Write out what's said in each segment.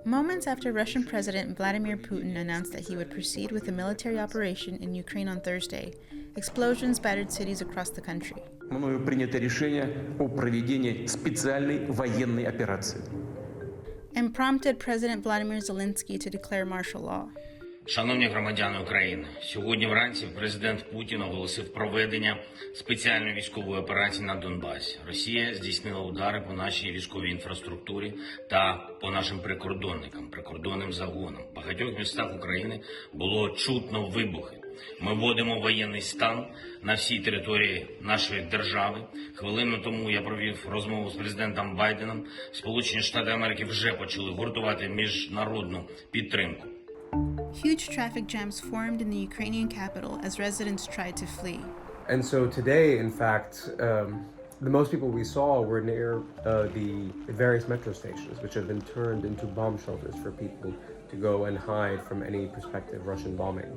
Moments after Russian President Vladimir Putin announced that he would proceed with a military operation in Ukraine on Thursday, explosions battered cities across the country. Мною принято решение о проведении специальной военной операции. And prompted President Vladimir Zelensky to declare martial law. Шановні громадяни України, сьогодні вранці президент Путін оголосив проведення спеціальної військової операції на Донбасі. Росія здійснила удари по нашій військовій інфраструктурі та по нашим прикордонникам, прикордонним загонам. В багатьох містах України було чутно вибухи. Ми вводимо воєнний стан на всій території нашої держави. Хвилину тому я провів розмову з президентом Байденом. Сполучені Штати Америки вже почали гуртувати міжнародну підтримку. Huge traffic jams formed in the Ukrainian capital as residents tried to flee. And so today, in fact, the most people we saw were near the various metro stations, which have been turned into bomb shelters for people to go and hide from any prospective Russian bombing.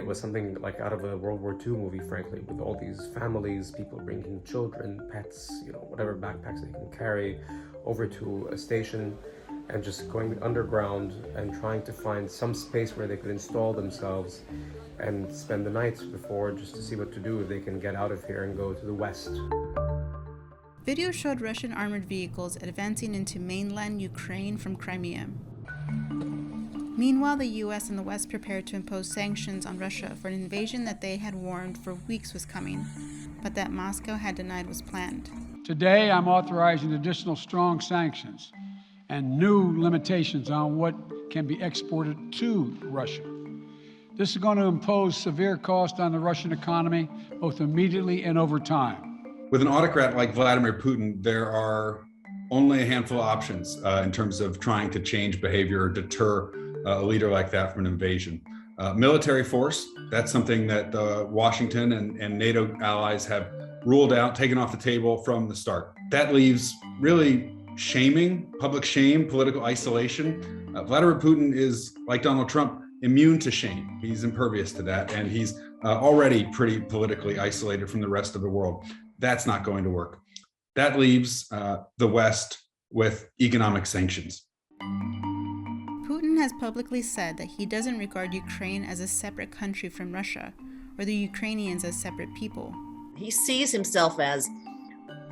It was something like out of a World War II movie, frankly, with all these families, people bringing children, pets, whatever backpacks they can carry over to a station and just going underground and trying to find some space where they could install themselves and spend the night before, just to see what to do if they can get out of here and go to the west. Video showed Russian armored vehicles advancing into mainland Ukraine from Crimea. Meanwhile, the US and the West prepared to impose sanctions on Russia for an invasion that they had warned for weeks was coming, but that Moscow had denied was planned. Today, I'm authorizing additional strong sanctions and new limitations on what can be exported to Russia. This is going to impose severe cost on the Russian economy, both immediately and over time. With an autocrat like Vladimir Putin, there are only a handful of options in terms of trying to change behavior or deter a leader like that from an invasion. Military force, that's something that Washington and NATO allies have ruled out, taken off the table from the start. That leaves really shaming, public shame, political isolation. Vladimir Putin is, like Donald Trump, immune to shame. He's impervious to that, and he's already pretty politically isolated from the rest of the world. That's not going to work. That leaves the West with economic sanctions. Putin has publicly said that he doesn't regard Ukraine as a separate country from Russia, or the Ukrainians as separate people. He sees himself as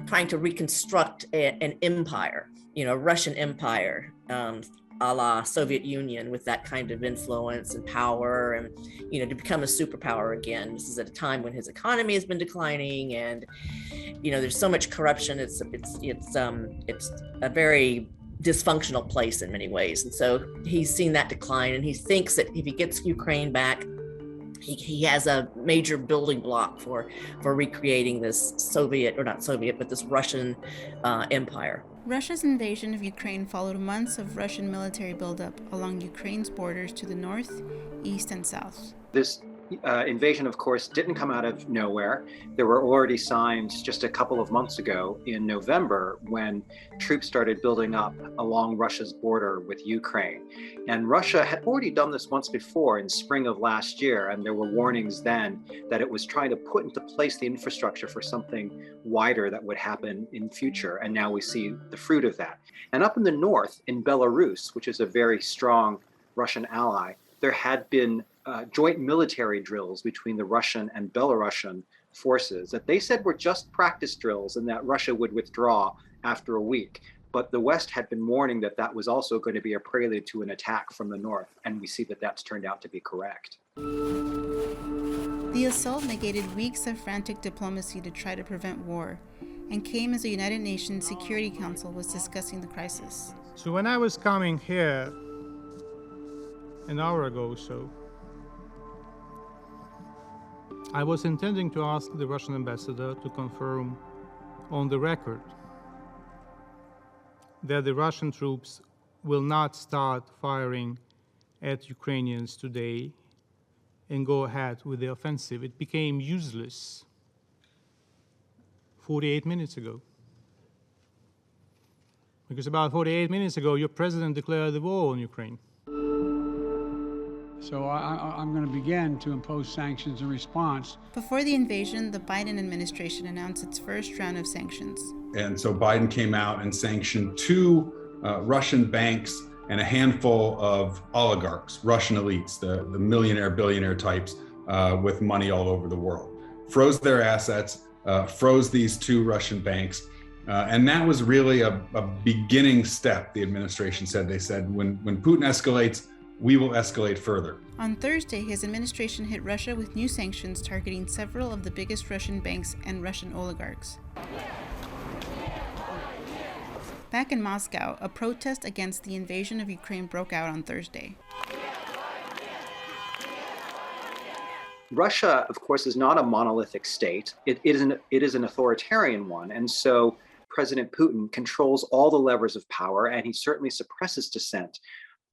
trying to reconstruct an empire, Russian empire, a la Soviet Union, with that kind of influence and power, and to become a superpower again. This is at a time when his economy has been declining, and there's so much corruption. It's a very dysfunctional place in many ways, and so he's seen that decline, and he thinks that if he gets Ukraine back, he has a major building block for recreating this this Russian empire. Russia's invasion of Ukraine followed months of Russian military buildup along Ukraine's borders to the north, east, and south. This invasion, of course, didn't come out of nowhere. There were already signs just a couple of months ago in November when troops started building up along Russia's border with Ukraine. And Russia had already done this once before in spring of last year, and there were warnings then that it was trying to put into place the infrastructure for something wider that would happen in future. And now we see the fruit of that. And up in the north, in Belarus, which is a very strong Russian ally, there had been joint military drills between the Russian and Belarusian forces that they said were just practice drills and that Russia would withdraw after a week. But the West had been warning that that was also going to be a prelude to an attack from the north, and we see that that's turned out to be correct. The assault negated weeks of frantic diplomacy to try to prevent war, and came as the United Nations Security Council was discussing the crisis. So when I was coming here an hour ago or so, I was intending to ask the Russian ambassador to confirm on the record that the Russian troops will not start firing at Ukrainians today and go ahead with the offensive. It became useless 48 minutes ago. Because about 48 minutes ago, your president declared the war on Ukraine. So I'm going to begin to impose sanctions in response. Before the invasion, the Biden administration announced its first round of sanctions. And so Biden came out and sanctioned 2 Russian banks and a handful of oligarchs, Russian elites, the millionaire, billionaire types with money all over the world. Froze their assets, froze these 2 Russian banks. And that was really a beginning step, the administration said. They said, when Putin escalates, we will escalate further. On Thursday, his administration hit Russia with new sanctions targeting several of the biggest Russian banks and Russian oligarchs. Back in Moscow, a protest against the invasion of Ukraine broke out on Thursday. Russia, of course, is not a monolithic state. It is an authoritarian one. And so President Putin controls all the levers of power, and he certainly suppresses dissent.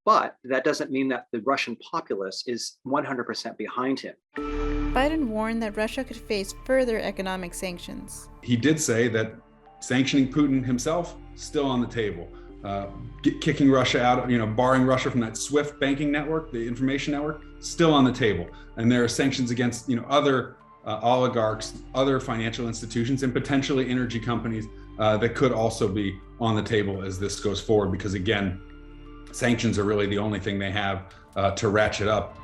But that doesn't mean that the Russian populace is 100% behind him. Biden warned that Russia could face further economic sanctions. He did say that sanctioning Putin himself, still on the table. Kicking Russia out, barring Russia from that SWIFT banking network, the information network, still on the table. And there are sanctions against, other oligarchs, other financial institutions, and potentially energy companies that could also be on the table as this goes forward, because again, sanctions are really the only thing they have to ratchet up